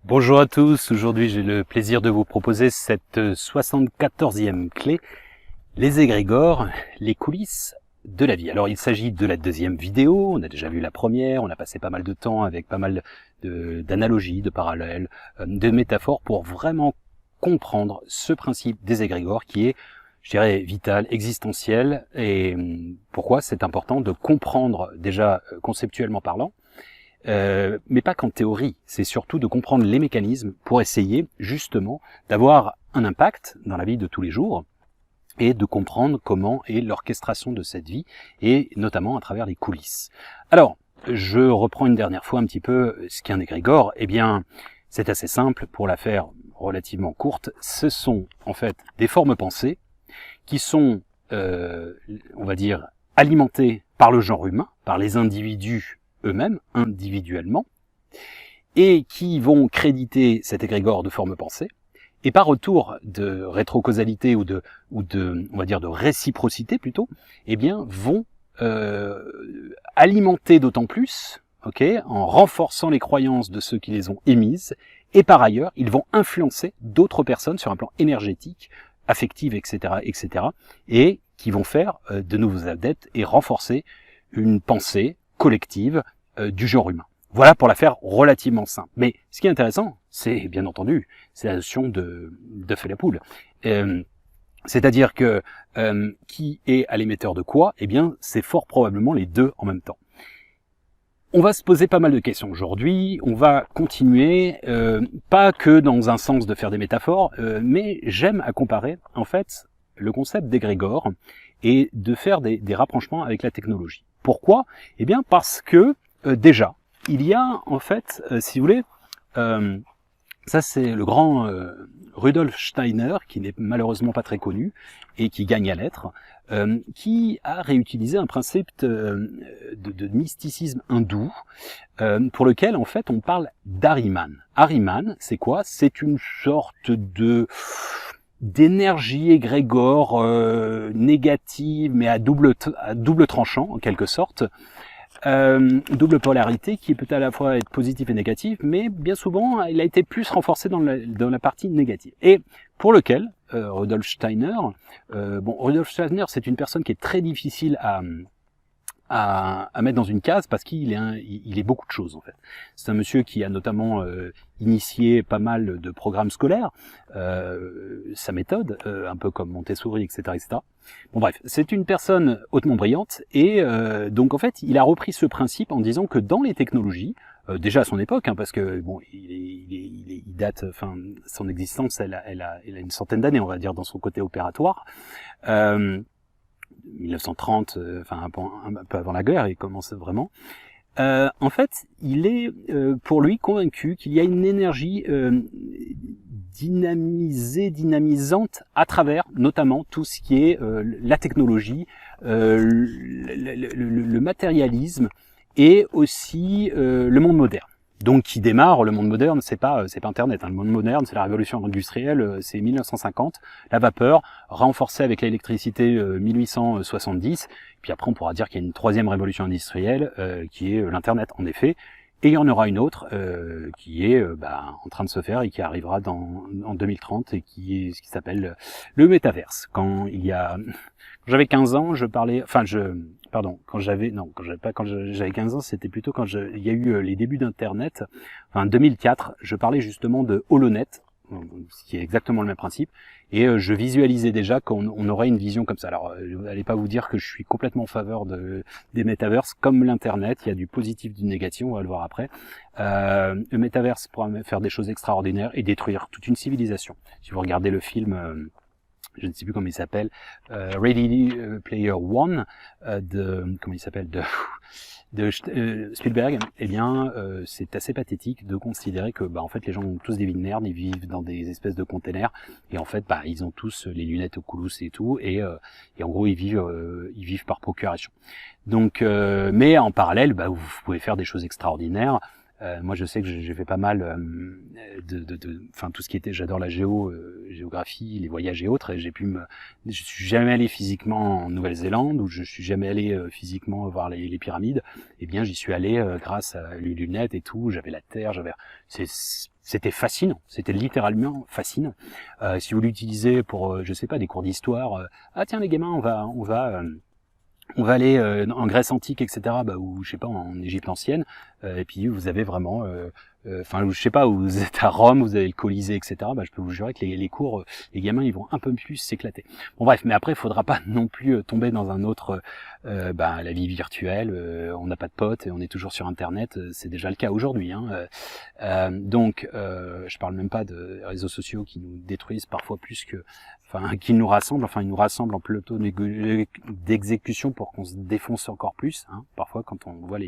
Bonjour à tous, aujourd'hui j'ai le plaisir de vous proposer cette 74e clé, les égrégores, les coulisses de la vie. Alors il s'agit de la deuxième vidéo, on a déjà vu la première, on a passé pas mal de temps avec pas mal d'analogies, de parallèles, de métaphores pour vraiment comprendre ce principe des égrégores qui est, je dirais, vital, existentiel. Et pourquoi c'est important de comprendre déjà conceptuellement parlant, mais pas qu'en théorie, c'est surtout de comprendre les mécanismes pour essayer justement d'avoir un impact dans la vie de tous les jours et de comprendre comment est l'orchestration de cette vie et notamment à travers les coulisses. Alors, je reprends une dernière fois un petit peu ce qu'est un égrégore. Eh bien, c'est assez simple pour la faire relativement courte. Ce sont en fait des formes pensées qui sont, on va dire, alimentées par le genre humain, par les individus eux-mêmes, individuellement, et qui vont créditer cet égrégore de forme pensée, et par retour de rétrocausalité ou de, on va dire, de réciprocité plutôt, eh bien, vont alimenter d'autant plus, en renforçant les croyances de ceux qui les ont émises, et par ailleurs, ils vont influencer d'autres personnes sur un plan énergétique, affectif, etc., et qui vont faire de nouveaux adeptes et renforcer une pensée collective du genre humain. Voilà pour la faire relativement simple. Mais ce qui est intéressant, c'est bien entendu, c'est la notion d'œuf et la poule. C'est-à-dire que qui est à l'émetteur de quoi? Eh bien, c'est fort probablement les deux en même temps. On va se poser pas mal de questions aujourd'hui, on va continuer, pas que dans un sens de faire des métaphores, mais j'aime à comparer, en fait, le concept d'égrégore et de faire des rapprochements avec la technologie. Pourquoi? Eh bien parce que déjà, il y a en fait, si vous voulez, ça c'est le grand Rudolf Steiner, qui n'est malheureusement pas très connu et qui gagne à l'être, qui a réutilisé un principe de mysticisme hindou pour lequel en fait on parle d'Ahriman. Ahriman, c'est quoi? C'est une sorte d'énergie égrégore négative mais à double tranchant en quelque sorte, double polarité qui peut à la fois être positive et négative, mais bien souvent il a été plus renforcé dans la partie négative. Et pour lequel Rudolf Steiner, Rudolf Steiner c'est une personne qui est très difficile à mettre dans une case parce qu'il est beaucoup de choses en fait. C'est un monsieur qui a notamment initié pas mal de programmes scolaires, sa méthode, un peu comme Montessori, etc. Bon bref, c'est une personne hautement brillante et donc en fait il a repris ce principe en disant que dans les technologies, déjà à son époque, parce que bon, il date, enfin son existence, elle a une centaine d'années, on va dire, dans son côté opératoire. 1930, enfin un peu avant la guerre, il commence vraiment. En fait, il est pour lui convaincu qu'il y a une énergie dynamisante à travers notamment tout ce qui est la technologie, le matérialisme et aussi le monde moderne. Donc qui démarre, le monde moderne, c'est pas Internet, hein. Le monde moderne, c'est la révolution industrielle, c'est 1950, la vapeur, renforcée avec l'électricité 1870, puis après on pourra dire qu'il y a une troisième révolution industrielle qui est l'Internet en effet, et il y en aura une autre qui est en train de se faire et qui arrivera en 2030 et qui s'appelle le métaverse. Quand j'avais 15 ans, quand j'avais 15 ans, c'était plutôt il y a eu les débuts d'Internet, 2004, je parlais justement de HoloNet, ce qui est exactement le même principe, et je visualisais déjà qu'on aurait une vision comme ça. Alors, allez pas vous dire que je suis complètement en faveur des métaverses, comme l'Internet, il y a du positif, du négatif, on va le voir après. Le métaverse pourra faire des choses extraordinaires et détruire toute une civilisation. Si vous regardez le film... je ne sais plus comment il s'appelle, Ready Player One, de Spielberg, eh bien, c'est assez pathétique de considérer que, en fait, les gens ont tous des vies de merde, ils vivent dans des espèces de containers, et en fait, ils ont tous les lunettes Oculus et tout, et en gros, ils vivent par procuration. Donc, mais en parallèle, vous pouvez faire des choses extraordinaires. Moi, je sais que j'ai fait pas mal enfin tout ce qui était, j'adore la géographie, les voyages et autres, et je suis jamais allé physiquement en Nouvelle-Zélande, ou je suis jamais allé physiquement voir les pyramides. Eh bien, j'y suis allé grâce à les lunettes et tout. J'avais la terre, c'était fascinant, c'était littéralement fascinant. Si vous l'utilisez pour, je sais pas, des cours d'histoire, ah tiens les gamins, on va aller en Grèce antique, etc., ou je sais pas, en Égypte ancienne, et puis vous avez vraiment, enfin je sais pas, vous êtes à Rome, vous avez le Colisée, etc., je peux vous jurer que les cours, les gamins, ils vont un peu plus s'éclater. Bon bref, mais après, il faudra pas non plus tomber dans un autre, la vie virtuelle, on n'a pas de potes et on est toujours sur Internet, c'est déjà le cas aujourd'hui. Donc, je parle même pas de réseaux sociaux qui nous détruisent parfois plus que, enfin, qui nous rassemblent. Enfin, ils nous rassemblent en peloton d'exécution pour qu'on se défonce encore plus. Parfois, quand on voit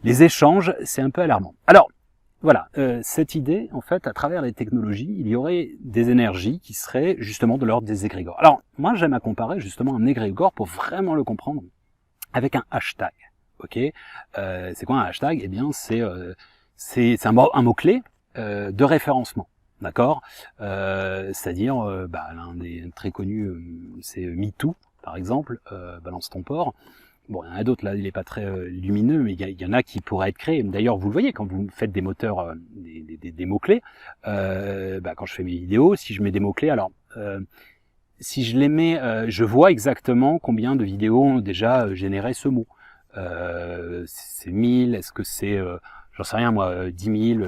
les échanges, c'est un peu alarmant. Alors, voilà, cette idée, en fait, à travers les technologies, il y aurait des énergies qui seraient justement de l'ordre des égrégores. Alors, moi, j'aime à comparer justement un égrégore pour vraiment le comprendre avec un hashtag. Ok, c'est quoi un hashtag? Eh bien, c'est un mot-clé de référencement. D'accord, c'est-à-dire, l'un des très connus, c'est MeToo, par exemple, balance ton porc. Bon, il y en a d'autres, là, il n'est pas très lumineux, mais il y en a qui pourraient être créés. D'ailleurs, vous le voyez, quand vous faites des moteurs, des mots-clés, quand je fais mes vidéos, si je mets des mots-clés, alors, si je les mets, je vois exactement combien de vidéos ont déjà généré ce mot. C'est 1000, est-ce que c'est... j'en sais rien moi, 10 000,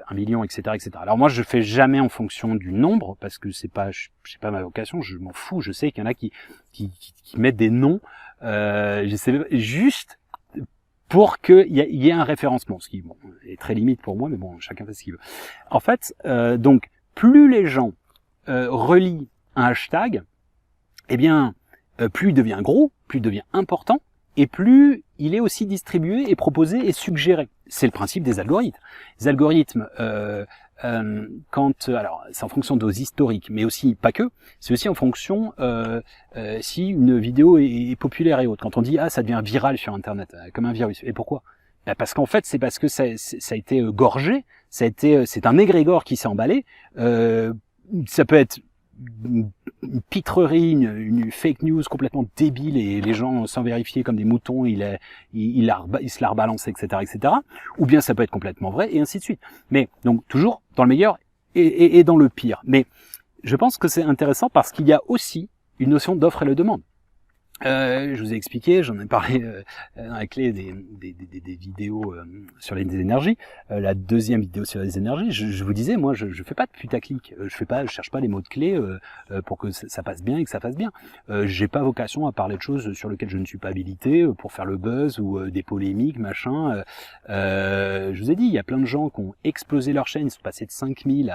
1 million, etc., etc. Alors moi, je fais jamais en fonction du nombre, parce que c'est pas ma vocation, je m'en fous. Je sais qu'il y en a qui mettent des noms, j'essaie juste pour qu'il y ait un référencement, ce qui est très limite pour moi, mais bon, chacun fait ce qu'il veut. En fait, donc, plus les gens relient un hashtag, eh bien, plus il devient gros, plus il devient important, et plus il est aussi distribué et proposé et suggéré. C'est le principe des algorithmes. Les algorithmes, alors c'est en fonction de vos historiques, mais aussi pas que, c'est aussi en fonction si une vidéo est populaire et autres. Quand on dit ça devient viral sur Internet, comme un virus. Et pourquoi? Parce qu'en fait, c'est parce que ça a été gorgé, c'est un égrégore qui s'est emballé. Ça peut être une pitrerie, une fake news complètement débile, et les gens, sans vérifier, comme des moutons, ils se la rebalancent, etc., etc. Ou bien ça peut être complètement vrai, et ainsi de suite. Mais donc toujours dans le meilleur et dans le pire. Mais je pense que c'est intéressant parce qu'il y a aussi une notion d'offre et de demande. Je vous ai expliqué, j'en ai parlé dans la clé des vidéos sur les énergies. La deuxième vidéo sur les énergies, je vous disais, moi, je fais pas de putaclic. Je cherche pas les mots de clé pour que ça passe bien et que ça fasse bien. J'ai pas vocation à parler de choses sur lesquelles je ne suis pas habilité pour faire le buzz ou des polémiques, machin. Je vous ai dit, il y a plein de gens qui ont explosé leur chaîne, ils sont passés de 5000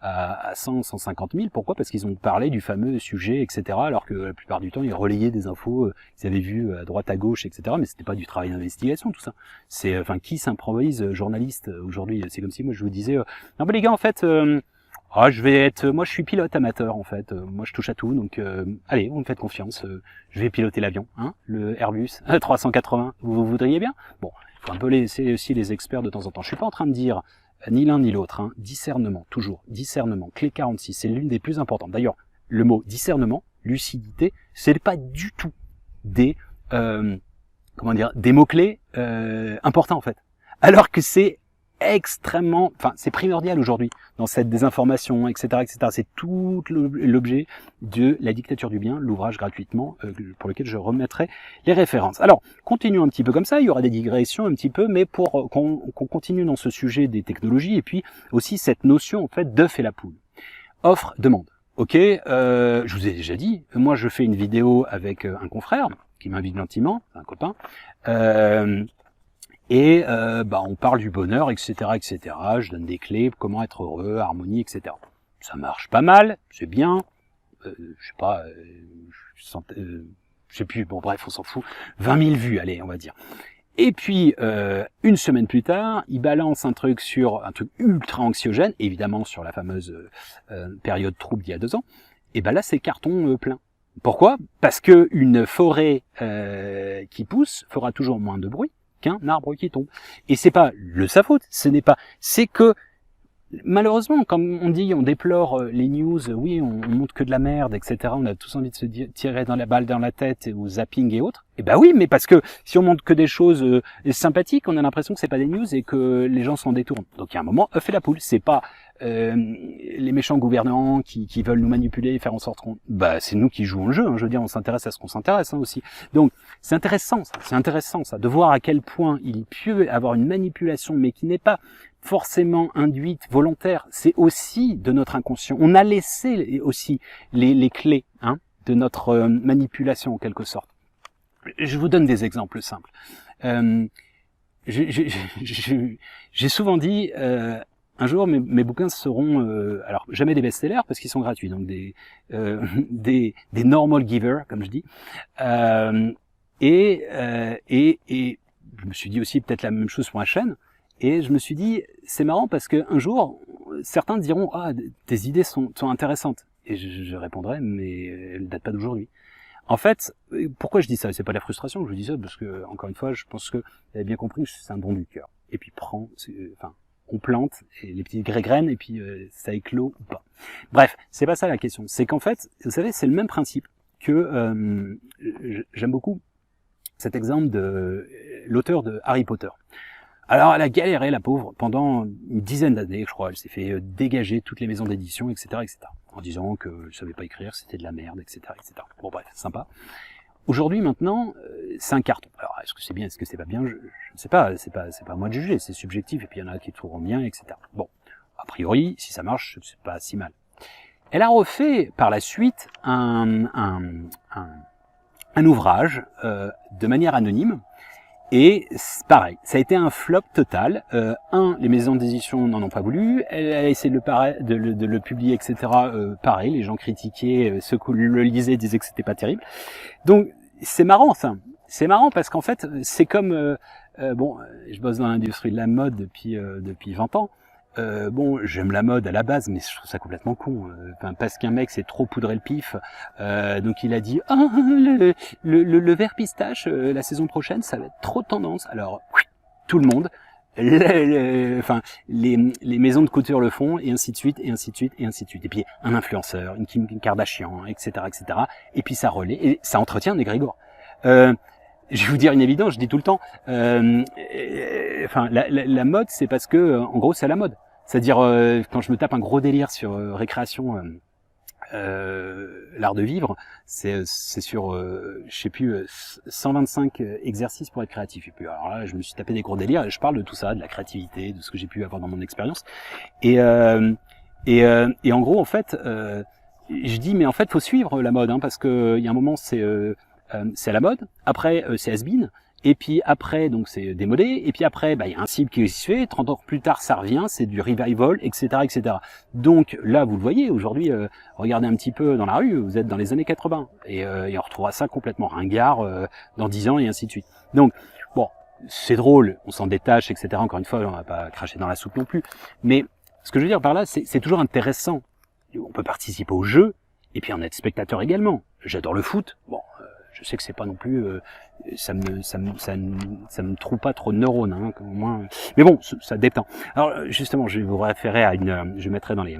à 100, 150 000. Pourquoi? Parce qu'ils ont parlé du fameux sujet, etc. Alors que la plupart du temps, ils relayaient des infos qu'ils avaient vu à droite à gauche, etc. Mais c'était pas du travail d'investigation, tout ça. C'est, qui s'improvise journaliste aujourd'hui? C'est comme si moi je vous disais, non mais les gars, en fait, moi je suis pilote amateur, en fait. Moi je touche à tout, donc allez, vous me faites confiance. Je vais piloter l'avion, le Airbus 380. Vous voudriez bien? Bon, il faut un peu laisser aussi les experts de temps en temps. Je suis pas en train de dire ni l'un ni l'autre. Discernement, toujours discernement. Clé 46, c'est l'une des plus importantes. D'ailleurs, le mot discernement, lucidité, c'est pas du tout des mots-clés importants, en fait. Alors que c'est extrêmement, c'est primordial aujourd'hui dans cette désinformation, etc., etc. C'est tout l'objet de La dictature du bien, l'ouvrage gratuitement pour lequel je remettrai les références. Alors, continuons un petit peu comme ça, il y aura des digressions un petit peu, mais pour qu'on continue dans ce sujet des technologies, et puis aussi cette notion, en fait, d'œuf et la poule. Offre, demande. Ok, je vous ai déjà dit, moi je fais une vidéo avec un confrère qui m'invite gentiment, un copain, on parle du bonheur, etc., etc. Je donne des clés, comment être heureux, harmonie, etc. Ça marche pas mal, c'est bien, je sais pas, je sais plus, bon bref, on s'en fout, 20 000 vues, allez, on va dire. Et puis, une semaine plus tard, il balance un truc ultra anxiogène, évidemment sur la fameuse période trouble d'il y a 2 ans, et là c'est carton plein. Pourquoi? Parce que une forêt qui pousse fera toujours moins de bruit qu'un arbre qui tombe. Et c'est pas sa faute, c'est que malheureusement, comme on dit, on déplore les news, oui, on montre que de la merde, etc. On a tous envie de se tirer dans la balle dans la tête, ou zapping et autres. Et ben oui, mais parce que si on montre que des choses sympathiques, on a l'impression que c'est pas des news et que les gens s'en détournent. Donc il y a un moment, œuf et la poule. C'est pas les méchants gouvernants qui veulent nous manipuler et faire en sorte qu'on... Bah c'est nous qui jouons le jeu. Hein, je veux dire, on s'intéresse à ce qu'on s'intéresse aussi. Donc c'est intéressant ça, de voir à quel point il peut avoir une manipulation, mais qui n'est pas forcément induite, volontaire, c'est aussi de notre inconscient. On a laissé aussi les clés de notre manipulation en quelque sorte. Je vous donne des exemples simples. J'ai souvent dit, un jour mes bouquins seront, alors jamais des best-sellers parce qu'ils sont gratuits, donc des normal givers comme je dis. Et je me suis dit aussi peut-être la même chose pour ma chaîne. Et je me suis dit, c'est marrant parce que un jour, certains diront, ah, tes idées sont intéressantes. Et je répondrai, mais elles datent pas d'aujourd'hui. En fait, pourquoi je dis ça? C'est pas de la frustration que je dis ça, parce que, encore une fois, je pense que vous avez bien compris que c'est un don du cœur. Et puis on plante et les petites graines, et puis ça éclot ou pas. Bref, c'est pas ça la question. C'est qu'en fait, vous savez, c'est le même principe que j'aime beaucoup cet exemple de l'auteur de Harry Potter. Alors, elle a galéré, la pauvre, pendant une dizaine d'années, je crois. Elle s'est fait dégager toutes les maisons d'édition, etc., etc., en disant que je savais pas écrire, c'était de la merde, etc., etc. Bon, bref, sympa. Aujourd'hui, maintenant, c'est un carton. Alors, est-ce que c'est bien, est-ce que c'est pas bien? Je ne sais pas, c'est pas à moi de juger, c'est subjectif, et puis il y en a qui trouveront bien, etc. Bon, a priori, si ça marche, c'est pas si mal. Elle a refait, par la suite, un ouvrage, de manière anonyme. Et pareil, ça a été un flop total. Les maisons d'édition n'en ont pas voulu. Elle a essayé de le publier, etc. Pareil, les gens critiquaient, ceux qui le lisaient disaient que c'était pas terrible. Donc c'est marrant ça. C'est marrant parce qu'en fait, c'est comme je bosse dans l'industrie de la mode depuis 20 ans. J'aime la mode à la base, mais je trouve ça complètement con. Parce qu'un mec s'est trop poudré le pif, donc il a dit le vert pistache la saison prochaine, ça va être trop tendance. Alors tout le monde, les maisons de couture le font, et ainsi de suite, et ainsi de suite, et ainsi de suite. Et puis un influenceur, une Kim Kardashian, etc., etc. Et puis ça relaie et ça entretient des Grégor. Je vais vous dire une évidence, je dis tout le temps, la mode, c'est parce que, en gros, c'est à la mode. C'est-à-dire, quand je me tape un gros délire sur récréation, l'art de vivre, c'est sur, je sais plus, 125 exercices pour être créatif. Et puis, alors là, je me suis tapé des gros délires et je parle de tout ça, de la créativité, de ce que j'ai pu avoir dans mon expérience. Et en gros, en fait, je dis, mais en fait, faut suivre la mode, parce que il y a un moment, c'est à la mode, après c'est has-been, et puis après donc c'est démodé, et puis après il y a un cycle qui se fait, 30 ans plus tard ça revient, c'est du revival, etc., etc. Donc là vous le voyez, aujourd'hui, regardez un petit peu dans la rue, vous êtes dans les années 80, et on retrouvera ça complètement ringard dans 10 ans, et ainsi de suite. Donc bon, c'est drôle, on s'en détache, etc. Encore une fois, on va pas cracher dans la soupe non plus, mais ce que je veux dire par là, c'est toujours intéressant. On peut participer au jeu, et puis en être spectateur également. J'adore le foot, bon, je sais que c'est pas non plus, ça me trouve pas trop de neurones, au moins. Mais bon, ça détend. Alors justement, je vais vous référer à je mettrai dans les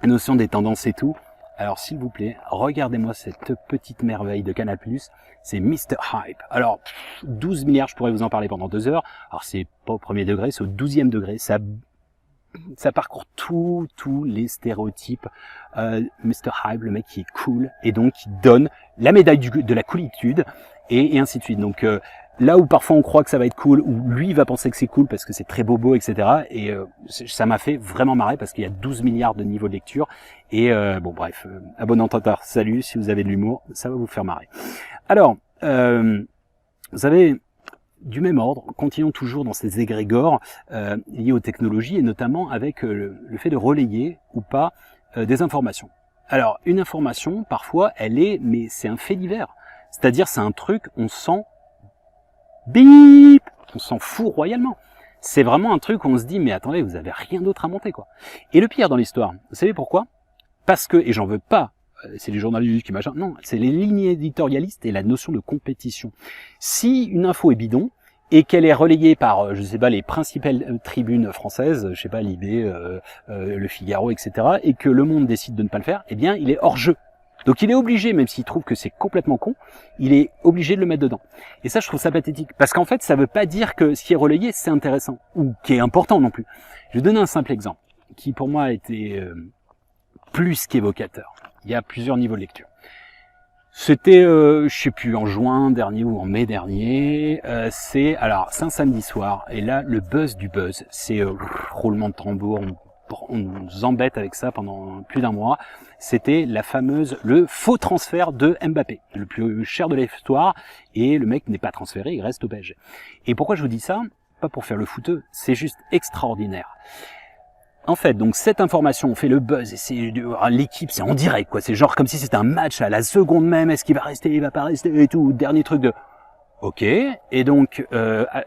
notions des tendances et tout. Alors s'il vous plaît, regardez-moi cette petite merveille de Canal+. C'est Mr Hype. Alors 12 milliards, je pourrais vous en parler pendant 2 heures. Alors c'est pas au premier degré, c'est au 12e degré. Ça parcourt tous les stéréotypes. Mr Hype, le mec qui est cool, et donc qui donne la médaille de la coolitude, et ainsi de suite. Donc là où parfois on croit que ça va être cool, ou lui va penser que c'est cool parce que c'est très bobo, etc. Et ça m'a fait vraiment marrer parce qu'il y a 12 milliards de niveaux de lecture. Et bon bref, à bon entendeur, salut, si vous avez de l'humour, ça va vous faire marrer. Alors, vous savez, du même ordre, continuons toujours dans ces égrégores liés aux technologies, et notamment avec le fait de relayer ou pas des informations. Alors, une information, parfois, mais c'est un fait divers. C'est-à-dire, c'est un truc, on s'en bip, on s'en fout royalement. C'est vraiment un truc où on se dit, mais attendez, vous avez rien d'autre à monter, quoi. Et le pire dans l'histoire, vous savez pourquoi? Parce que, et j'en veux pas, c'est les journalistes qui machin, non, c'est les lignes éditorialistes et la notion de compétition. Si une info est bidon, et qu'elle est relayée par, je sais pas, les principales tribunes françaises, je sais pas, Libé, Le Figaro, etc., et que Le Monde décide de ne pas le faire, eh bien, il est hors jeu. Donc il est obligé, même s'il trouve que c'est complètement con, il est obligé de le mettre dedans. Et ça, je trouve ça pathétique. Parce qu'en fait, ça veut pas dire que ce qui est relayé, c'est intéressant, ou qui est important non plus. Je vais donner un simple exemple, qui pour moi a été plus qu'évocateur. Il y a plusieurs niveaux de lecture. C'était, je sais plus, en juin dernier ou en mai dernier, c'est un samedi soir, et là, le buzz du buzz, c'est roulement de tambour, on nous embête avec ça pendant plus d'un mois, c'était le faux transfert de Mbappé, le plus cher de l'histoire, et le mec n'est pas transféré, il reste au PSG. Et pourquoi je vous dis ça? Pas pour faire le fouteux, c'est juste extraordinaire. En fait, donc cette information, on fait le buzz, et c'est l'équipe, c'est en direct, quoi. C'est genre comme si c'était un match à la seconde même, est-ce qu'il va rester, il va pas rester, et tout, dernier truc de... Ok, et donc,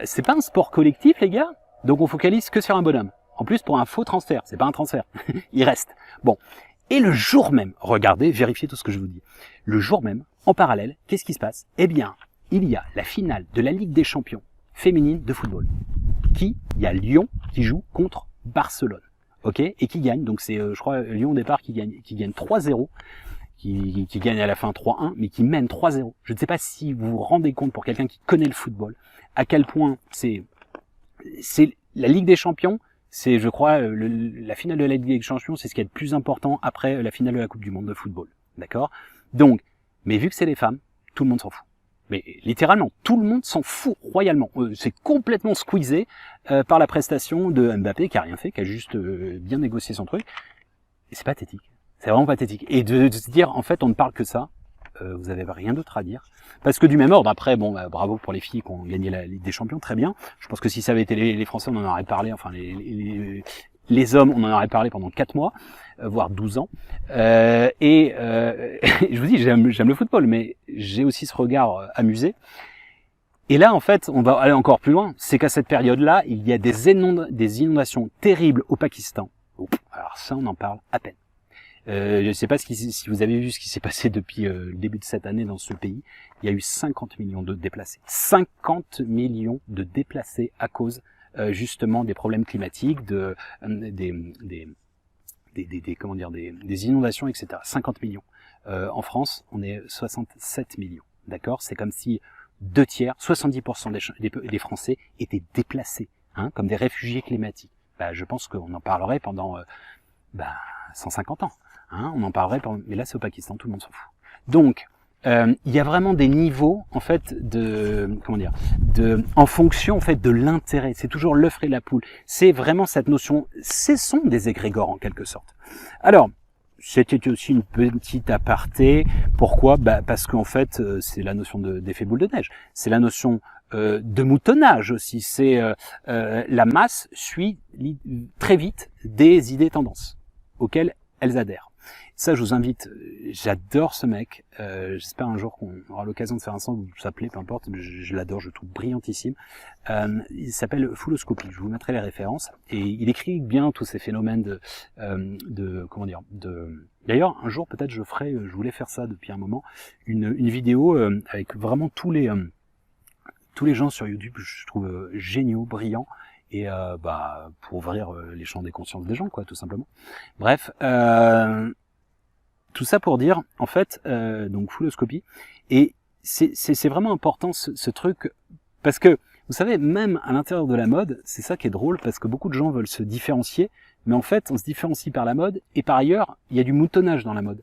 c'est pas un sport collectif, les gars, donc on focalise que sur un bonhomme. En plus, pour un faux transfert, c'est pas un transfert, il reste. Bon, et le jour même, regardez, vérifiez tout ce que je vous dis. Le jour même, en parallèle, qu'est-ce qui se passe? Eh bien, il y a la finale de la Ligue des Champions féminine de football. Il y a Lyon qui joue contre Barcelone. Ok, et qui gagne, donc c'est, je crois, Lyon au départ qui gagne 3-0, qui gagne à la fin 3-1, mais qui mène 3-0. Je ne sais pas si vous vous rendez compte, pour quelqu'un qui connaît le football, à quel point c'est la Ligue des Champions, c'est, je crois, la finale de la Ligue des Champions, c'est ce qui est le plus important après la finale de la Coupe du Monde de football. D'accord? Donc, mais vu que c'est les femmes, tout le monde s'en fout. Mais littéralement, tout le monde s'en fout royalement. C'est complètement squeezé par la prestation de Mbappé, qui a rien fait, qui a juste bien négocié son truc. Et c'est pathétique. C'est vraiment pathétique. Et de se dire, en fait, on ne parle que ça, vous avez rien d'autre à dire. Parce que du même ordre, après, bon, bah, bravo pour les filles qui ont gagné la Ligue des Champions, très bien. Je pense que si ça avait été les Français, on en aurait parlé, enfin les hommes, on en aurait parlé pendant 4 mois, voire 12 ans. Je vous dis, j'aime le football, mais j'ai aussi ce regard amusé. Et là, en fait, on va aller encore plus loin. C'est qu'à cette période-là, il y a des inondations terribles au Pakistan. Alors ça, on en parle à peine. Je ne sais pas si vous avez vu ce qui s'est passé depuis le début de cette année dans ce pays. Il y a eu 50 millions de déplacés. 50 millions de déplacés à cause justement des problèmes climatiques, des inondations, etc. 50 millions. En France, on est 67 millions. D'accord? C'est comme si 70% des Français étaient déplacés, hein, comme des réfugiés climatiques. Bah, je pense qu'on en parlerait pendant 150 ans. Hein, on en parlerait, mais là c'est au Pakistan, tout le monde s'en fout. Donc, il y a vraiment des niveaux en fait en fonction en fait de l'intérêt. C'est toujours l'œuf et la poule. C'est vraiment cette notion. Ce sont des égrégores en quelque sorte. Alors, c'était aussi une petite aparté. Pourquoi? Parce qu'en fait, c'est la notion d'effet boule de neige. C'est la notion de moutonnage aussi. C'est la masse suit très vite des idées tendances auxquelles elles adhèrent. Ça, je vous invite, j'adore ce mec, j'espère un jour qu'on aura l'occasion de faire un son, vous s'appelez, peu importe, je l'adore, je le trouve brillantissime. Il s'appelle Fulloscopy, je vous mettrai les références, et il écrit bien tous ces phénomènes d'ailleurs, un jour, peut-être je voulais faire ça depuis un moment, une vidéo avec vraiment tous les gens sur YouTube, je trouve géniaux, brillants, et pour ouvrir les champs des consciences des gens, quoi, tout simplement. Bref, tout ça pour dire, en fait, donc Fulloscopy, et c'est vraiment important ce truc, parce que, vous savez, même à l'intérieur de la mode, c'est ça qui est drôle, parce que beaucoup de gens veulent se différencier, mais en fait, on se différencie par la mode, et par ailleurs, il y a du moutonnage dans la mode.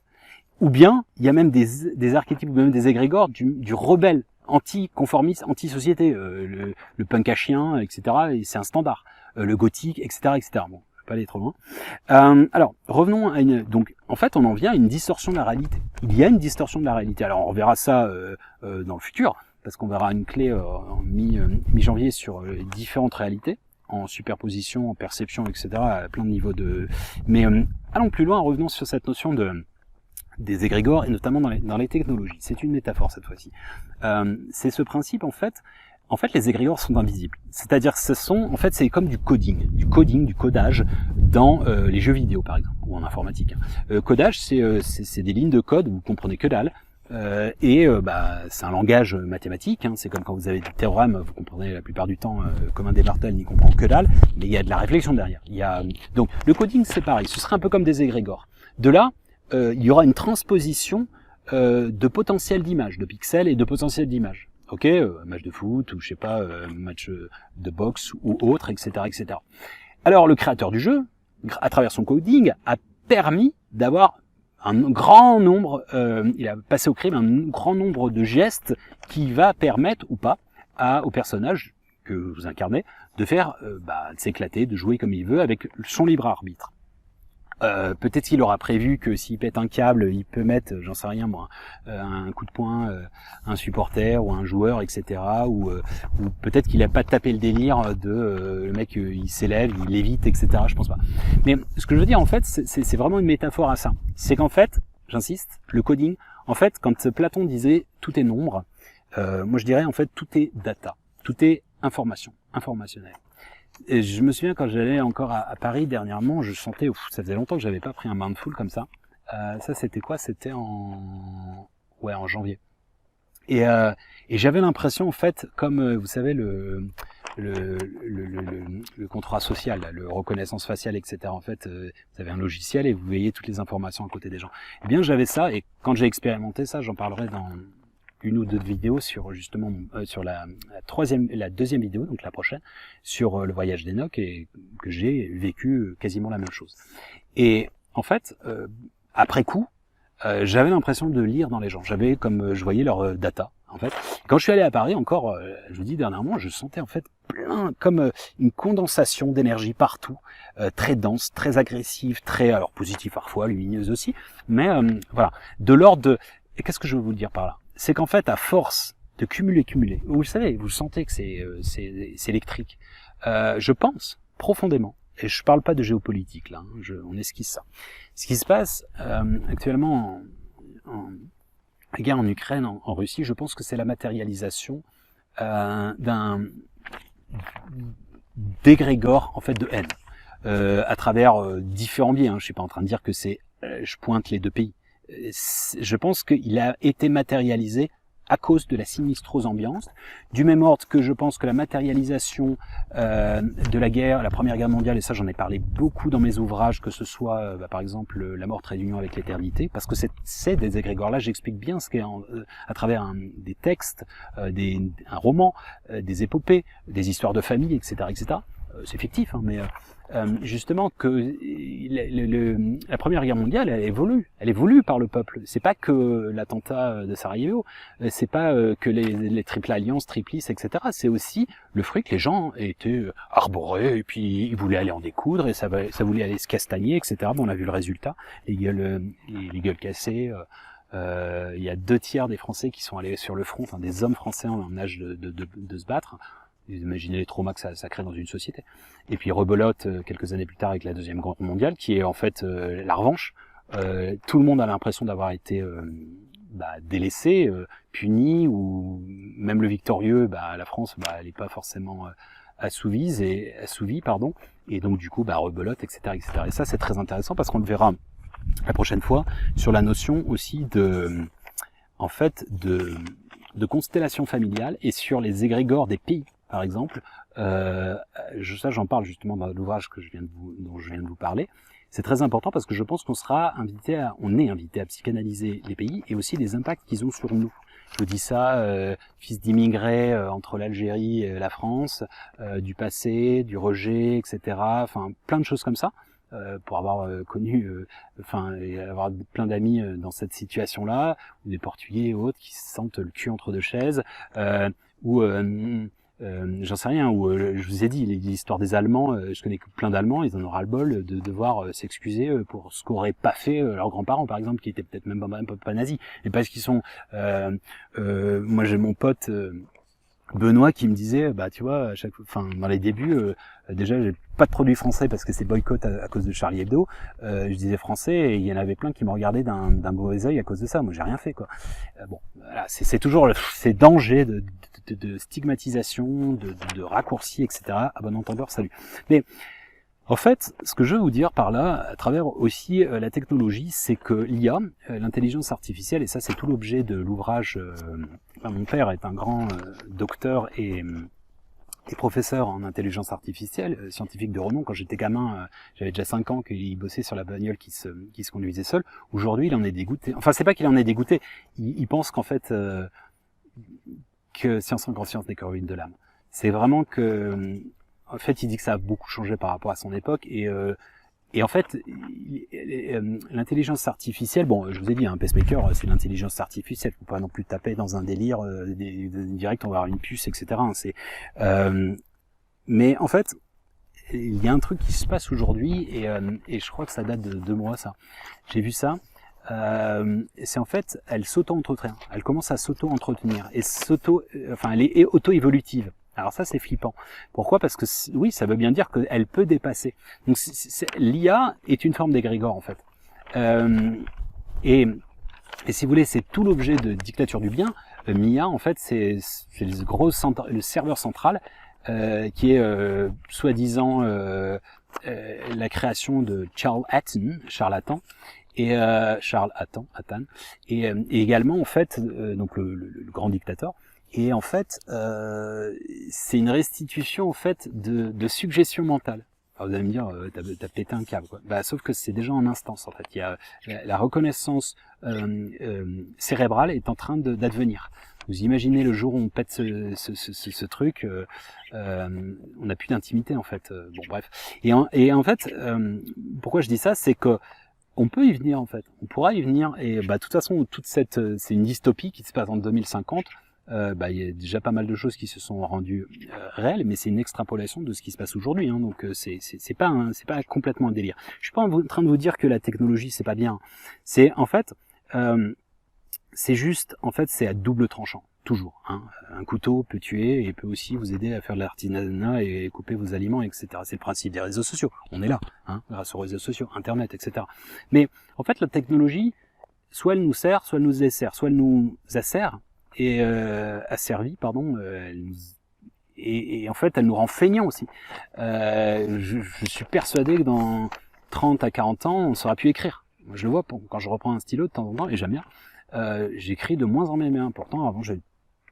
Ou bien, il y a même des archétypes, ou même des égrégores, du rebelle, anti-conformiste, anti-société, le punk à chien, etc., et c'est un standard, le gothique, etc., etc., bon. Pas aller trop loin. Alors, revenons à donc, en fait, on en vient à une distorsion de la réalité. Il y a une distorsion de la réalité. Alors, on verra ça dans le futur, parce qu'on verra une clé en mi-janvier sur différentes réalités, en superposition, en perception, etc., à plein de niveaux de... Mais allons plus loin, revenons sur cette notion des égrégores, et notamment dans les technologies. C'est une métaphore, cette fois-ci. C'est ce principe, en fait, les égrégores sont invisibles. C'est-à-dire, c'est comme du codage dans les jeux vidéo, par exemple, ou en informatique. Codage, c'est des lignes de code, vous comprenez que dalle, C'est un langage mathématique, hein. C'est comme quand vous avez des théorèmes, vous comprenez la plupart du temps comme un Desmartel n'y comprend que dalle, mais il y a de la réflexion derrière. Donc le coding c'est pareil, ce serait un peu comme des égrégores. De là, il y aura une transposition de potentiel d'image, de pixels et de potentiel d'image. Ok, match de foot ou je sais pas, match de boxe ou autre, etc., etc. Alors le créateur du jeu, à travers son coding, a permis d'avoir un grand nombre, il a passé au crime un grand nombre de gestes qui va permettre ou pas au personnage que vous incarnez de faire, de s'éclater, de jouer comme il veut avec son libre arbitre. Peut-être qu'il aura prévu que s'il pète un câble, il peut mettre, j'en sais rien moi, un coup de poing, un supporter ou un joueur, etc. Ou peut-être qu'il a pas tapé le délire de le mec il s'élève, il évite, etc. Je pense pas. Mais ce que je veux dire en fait, c'est vraiment une métaphore à ça. C'est qu'en fait, j'insiste, le coding, en fait, quand Platon disait tout est nombre, moi je dirais en fait tout est data, tout est information, informationnel. Et je me souviens quand j'allais encore à Paris dernièrement, je sentais, ça faisait longtemps que j'avais pas pris un bain de foule comme ça. Ça c'était quoi? C'était en janvier. Et j'avais l'impression en fait, comme vous savez le contrat social, le reconnaissance faciale, etc. En fait, vous avez un logiciel et vous voyez toutes les informations à côté des gens. Eh bien j'avais ça et quand j'ai expérimenté ça, j'en parlerai dans une ou deux vidéos sur justement sur la deuxième vidéo, donc la prochaine, sur le voyage d'Enoch et que j'ai vécu quasiment la même chose. Et en fait, après coup, j'avais l'impression de lire dans les gens. J'avais comme je voyais leur data. En fait, quand je suis allé à Paris, encore, je vous dis dernièrement, je sentais en fait plein comme une condensation d'énergie partout, très dense, très agressive, très alors positive parfois, lumineuse aussi, mais voilà, de l'ordre de. Et qu'est-ce que je veux vous dire par là? C'est qu'en fait, à force de cumuler, vous le savez, vous le sentez que c'est électrique. Je pense profondément, et je parle pas de géopolitique là, hein, on esquisse ça. Ce qui se passe actuellement la guerre en Ukraine, en Russie, je pense que c'est la matérialisation d'un d'égrégore en fait de haine à travers différents biais. Hein. Je suis pas en train de dire que je pointe les deux pays. Je pense qu'il a été matérialisé à cause de la sinistrose ambiance, du même ordre que je pense que la matérialisation de la guerre, la Première Guerre mondiale, et ça j'en ai parlé beaucoup dans mes ouvrages, que ce soit par exemple La mort trait d'union avec l'éternité, parce que c'est des égrégores. Là j'explique bien ce qu'est à travers des textes, un roman, des épopées, des histoires de famille, etc., etc. C'est fictif, hein, mais justement que la Première Guerre mondiale, elle est voulue par le peuple. C'est pas que l'attentat de Sarajevo, c'est pas que les triples alliances, triplices, etc. C'est aussi le fruit que les gens étaient arborés et puis ils voulaient aller en découdre et ça voulait aller se castagner, etc. Bon, on a vu le résultat, les gueules cassées. Il y a 2/3 des Français qui sont allés sur le front, enfin des hommes français en âge de se battre. Vous imaginez les traumas que ça crée dans une société. Et puis rebelote quelques années plus tard avec la Deuxième Guerre mondiale, qui est en fait la revanche. Tout le monde a l'impression d'avoir été délaissé, puni, ou même le victorieux, la France, elle n'est pas forcément assouvie, et donc du coup, rebelote, etc., etc. Et ça, c'est très intéressant parce qu'on le verra la prochaine fois sur la notion aussi de constellation familiale et sur les égrégores des pays. Par exemple, ça j'en parle justement dans l'ouvrage dont je viens de vous parler. C'est très important parce que je pense qu'on est invité à psychanalyser les pays et aussi les impacts qu'ils ont sur nous. Je vous dis ça, fils d'immigrés entre l'Algérie et la France, du passé, du rejet, etc. Enfin, plein de choses comme ça. Pour avoir connu, et avoir plein d'amis dans cette situation-là, ou des Portugais et autres qui se sentent le cul entre deux chaises, j'en sais rien, je vous ai dit, l'histoire des Allemands, je connais plein d'Allemands, ils en ont ras-le-bol de devoir s'excuser pour ce qu'auraient pas fait leurs grands-parents, par exemple, qui étaient peut-être même pas nazis, et parce qu'ils sont... moi j'ai mon pote... Benoît qui me disait, tu vois, dans les débuts, déjà j'ai pas de produits français parce que c'est boycott à cause de Charlie Hebdo. Je disais français et il y en avait plein qui me regardaient d'un mauvais œil à cause de ça. Moi j'ai rien fait, quoi. Voilà, c'est toujours ces dangers de stigmatisation, de raccourcis, etc. À bon entendeur, salut. Mais En fait, ce que je veux vous dire par là, à travers aussi la technologie, c'est que l'IA, l'intelligence artificielle, et ça c'est tout l'objet de l'ouvrage, mon père est un grand docteur et professeur en intelligence artificielle, scientifique de renom. Quand j'étais gamin, j'avais déjà 5 ans qu'il bossait sur la bagnole qui se conduisait seul. Aujourd'hui, il en est dégoûté. Enfin, c'est pas qu'il en est dégoûté. Il pense qu'en fait, que science en conscience n'est que ruine de l'âme. C'est vraiment que, en fait, il dit que ça a beaucoup changé par rapport à son époque et en fait, l'intelligence artificielle, bon, je vous ai dit, un pacemaker, c'est l'intelligence artificielle. Faut pas non plus taper dans un délire direct, on va avoir une puce, etc. Mais en fait, il y a un truc qui se passe aujourd'hui et je crois que ça date de 2 mois, ça. J'ai vu ça. C'est en fait, elle s'auto-entretient. Elle commence à s'auto-entretenir et elle est auto-évolutive. Alors ça, c'est flippant. Pourquoi? Parce que oui, ça veut bien dire qu'elle peut dépasser. Donc l'IA est une forme d'égrégore en fait. Et si vous voulez, c'est tout l'objet de Dictature du bien. MIA en fait, c'est le serveur central qui est soi-disant la création de Charles Attan. Et Charles Attan et également en fait donc le grand dictateur. Et en fait, c'est une restitution en fait de suggestion mentale. Alors vous allez me dire, t'as pété un câble, quoi. Bah, sauf que c'est déjà en instance en fait. Il y a la reconnaissance cérébrale est en train d'advenir. Vous imaginez le jour où on pète ce truc, on n'a plus d'intimité en fait. Bon bref. Et en fait, pourquoi je dis ça, c'est que on peut y venir en fait. On pourra y venir. Et bah de toute façon, c'est une dystopie qui se passe en 2050. Il y a déjà pas mal de choses qui se sont rendues réelles, mais c'est une extrapolation de ce qui se passe aujourd'hui, hein, donc c'est pas complètement un délire. Je suis pas en train de vous dire que la technologie c'est pas bien. C'est en fait c'est juste en fait c'est à double tranchant toujours. Hein. Un couteau peut tuer et peut aussi vous aider à faire de l'artisanat et couper vos aliments, etc. C'est le principe des réseaux sociaux. On est là, hein, grâce aux réseaux sociaux, Internet, etc. Mais en fait la technologie, soit elle nous sert, soit elle nous dessert, soit elle nous assert. Et asservie, pardon, et en fait elle nous rend feignants aussi. Je suis persuadé que dans 30 à 40 ans, on ne saura plus écrire. Je le vois quand je reprends un stylo de temps en temps, et j'aime bien, j'écris de moins en moins. Pourtant, avant j'avais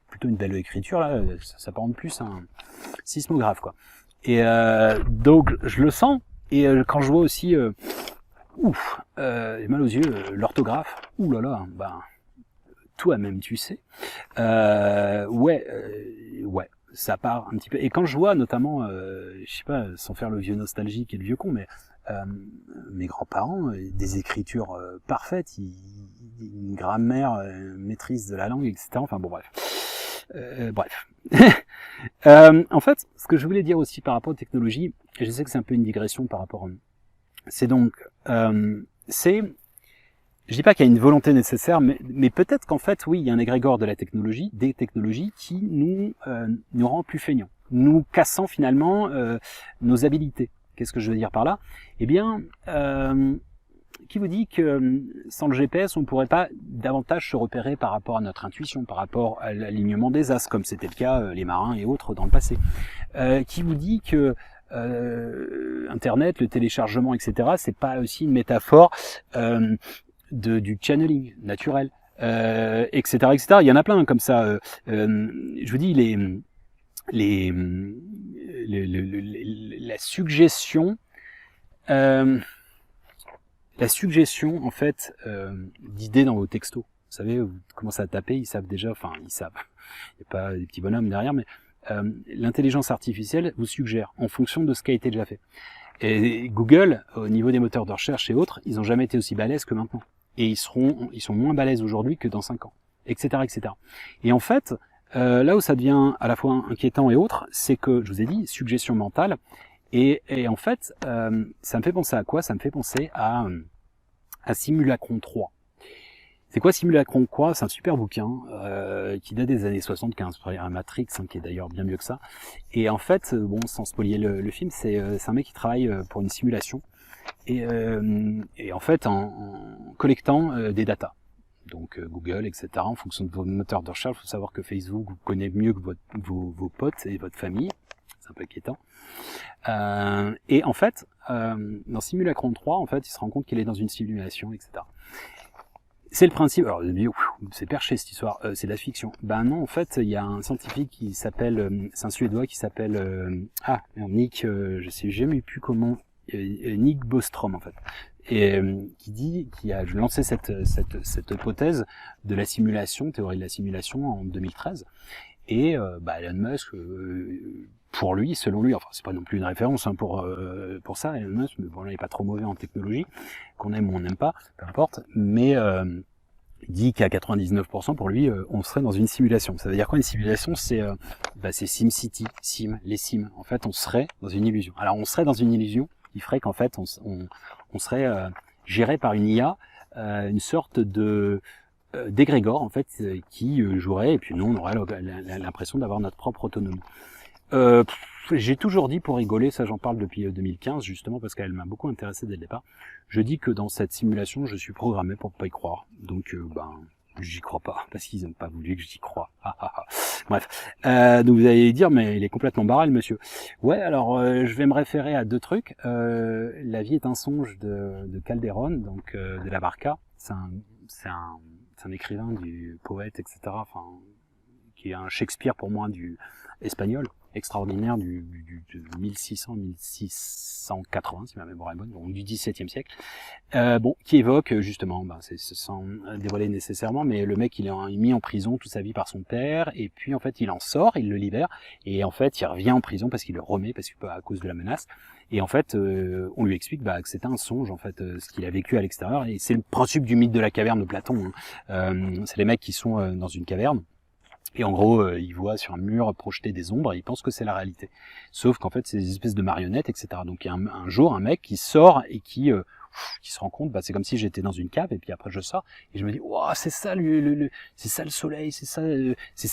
plutôt une belle écriture, là, ça part en plus un sismographe, quoi. Et donc je le sens, et quand je vois aussi, j'ai mal aux yeux, l'orthographe, oulala, toi-même tu sais, ouais, ça part un petit peu. Et quand je vois notamment, je sais pas, sans faire le vieux nostalgique et le vieux con, mais mes grands-parents, des écritures parfaites, une grammaire, maîtrise de la langue, etc. Enfin bon, bref. En fait, ce que je voulais dire aussi par rapport aux technologies, et je sais que c'est un peu une digression par rapport, c'est donc, je dis pas qu'il y a une volonté nécessaire, mais peut-être qu'en fait, oui, il y a un égrégore de la technologie, des technologies qui nous rend plus feignants, nous cassant finalement nos habilités. Qu'est-ce que je veux dire par là? Eh bien, qui vous dit que sans le GPS, on ne pourrait pas davantage se repérer par rapport à notre intuition, par rapport à l'alignement des astres, comme c'était le cas les marins et autres dans le passé? Qui vous dit que Internet, le téléchargement, etc., c'est pas aussi une métaphore du channeling naturel, etc., etc. Il y en a plein comme ça. Je vous dis la suggestion en fait d'idées dans vos textos. Vous savez, vous commencez à taper, ils savent. Il n'y a pas des petits bonhommes derrière, mais l'intelligence artificielle vous suggère en fonction de ce qui a été déjà fait. Et Google, au niveau des moteurs de recherche et autres, ils n'ont jamais été aussi balèzes que maintenant. Et ils sont moins balèzes aujourd'hui que dans 5 ans, etc., etc. Et en fait, là où ça devient à la fois inquiétant et autre, c'est que, je vous ai dit, suggestion mentale, et en fait, ça me fait penser à quoi? Ça me fait penser à Simulacron 3. C'est quoi Simulacron 3? C'est un super bouquin qui date des années 75, un Matrix, hein, qui est d'ailleurs bien mieux que ça. Et en fait, bon, sans spoiler le film, c'est un mec qui travaille pour une simulation, et en fait en collectant des datas. Donc Google, etc., en fonction de vos moteurs de recherche. Il faut savoir que Facebook vous connaît mieux que vos potes et votre famille. C'est un peu inquiétant. Et en fait, dans Simulacron 3, en fait, il se rend compte qu'il est dans une simulation, etc. C'est le principe. Alors, c'est perché cette histoire, c'est de la fiction. Ben non, en fait, il y a un scientifique qui s'appelle, c'est un Suédois qui s'appelle, Nick, je sais jamais plus comment, Nick Bostrom en fait, et qui a lancé cette hypothèse de la simulation, théorie de la simulation en 2013. Et Elon Musk, pour lui, selon lui, enfin c'est pas non plus une référence pour ça, Elon Musk, mais bon là il est pas trop mauvais en technologie, qu'on aime ou on n'aime pas, peu importe, mais il dit qu'à 99% pour lui, on serait dans une simulation. Ça veut dire quoi une simulation? C'est SimCity, les Sims. En fait, on serait dans une illusion. Alors on serait dans une illusion qui ferait qu'en fait on serait géré par une IA, une sorte de d'égrégore en fait qui jouerait, et puis nous on aurait l'impression d'avoir notre propre autonomie. J'ai toujours dit pour rigoler, ça j'en parle depuis 2015 justement parce qu'elle m'a beaucoup intéressé dès le départ, je dis que dans cette simulation je suis programmé pour pas y croire, donc j'y crois pas parce qu'ils n'ont pas voulu que j'y croie. Bref, donc vous allez dire mais il est complètement barré le monsieur. Ouais, alors je vais me référer à deux trucs. La vie est un songe de Calderon, donc de la Barca. C'est un écrivain, du poète, etc. Enfin, qui est un Shakespeare pour moi du espagnol, extraordinaire du 1600-1680 si ma mémoire est bonne, donc du XVIIe siècle. Qui évoque justement, c'est sans dévoiler nécessairement, mais le mec il est mis en prison toute sa vie par son père, et puis en fait il en sort, il le libère, et en fait il revient en prison parce qu'il le remet, parce que à cause de la menace. Et en fait, on lui explique que c'était un songe, en fait, ce qu'il a vécu à l'extérieur. Et c'est le principe du mythe de la caverne de Platon. C'est les mecs qui sont dans une caverne. Et en gros, ils voient sur un mur projeter des ombres et ils pensent que c'est la réalité. Sauf qu'en fait, c'est des espèces de marionnettes, etc. Donc il y a un jour, un mec qui sort et qui se rend compte, c'est comme si j'étais dans une cave, et puis après je sors, et je me dis, wow, c'est ça c'est ça le soleil, c'est ça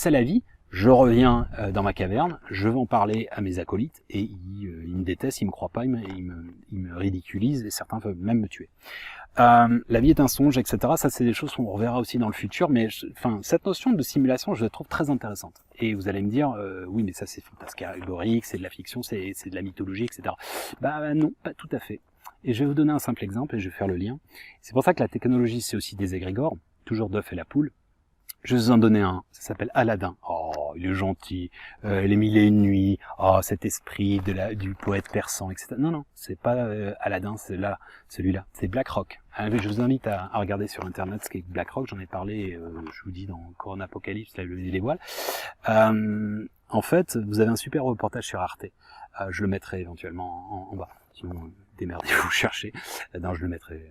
la vie. Je reviens dans ma caverne, je vais en parler à mes acolytes, et ils me détestent, ils me croient pas, ils me ridiculisent, et certains peuvent même me tuer. La vie est un songe, etc. Ça, c'est des choses qu'on reverra aussi dans le futur, mais cette notion de simulation, je la trouve très intéressante. Et vous allez me dire, oui, mais ça c'est fantasmagorique, c'est de la fiction, c'est de la mythologie, etc. Non, pas tout à fait. Et je vais vous donner un simple exemple, et je vais faire le lien. C'est pour ça que la technologie, c'est aussi des égrégores, toujours d'œuf et la poule. Je vais vous en donner un, ça s'appelle Aladdin. Oh, il est gentil, les mille et une nuits, oh, cet esprit du poète persan, etc. Non, c'est pas Aladdin, c'est celui-là, c'est BlackRock. Je vous invite à regarder sur internet ce qu'est BlackRock, j'en ai parlé, je vous dis dans Corona Apocalypse, la levée des voiles. En fait, vous avez un super reportage sur Arte, je le mettrai éventuellement en bas, sinon démerdez-vous, cherchez. Non, je le mettrai.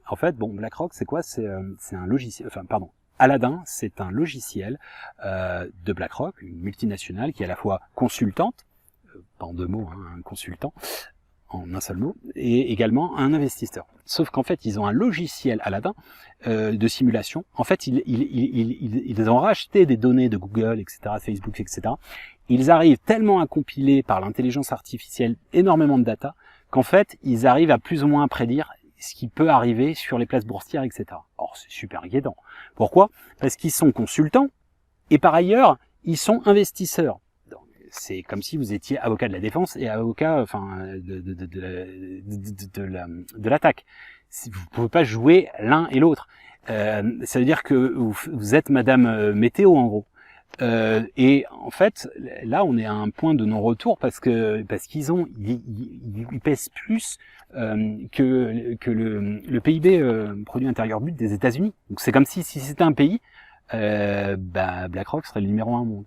En fait, BlackRock, c'est quoi? C'est un logiciel, Aladdin, c'est un logiciel de BlackRock, une multinationale qui est à la fois consultante, pas en deux mots, un consultant, en un seul mot, et également un investisseur. Sauf qu'en fait, ils ont un logiciel Aladdin de simulation. En fait, ils ont racheté des données de Google, etc., Facebook, etc. Ils arrivent tellement à compiler par l'intelligence artificielle énormément de data qu'en fait, ils arrivent à plus ou moins prédire ce qui peut arriver sur les places boursières, etc. Or, c'est super inquiétant. Pourquoi? Parce qu'ils sont consultants et par ailleurs, ils sont investisseurs. C'est comme si vous étiez avocat de la défense et avocat, de l'attaque. Vous pouvez pas jouer l'un et l'autre. Ça veut dire que vous êtes Madame Météo en gros. Et en fait, là, on est à un point de non-retour parce qu'ils pèsent plus que le PIB, produit intérieur brut des États-Unis. Donc c'est comme si c'était un pays, BlackRock serait le numéro 1 au monde.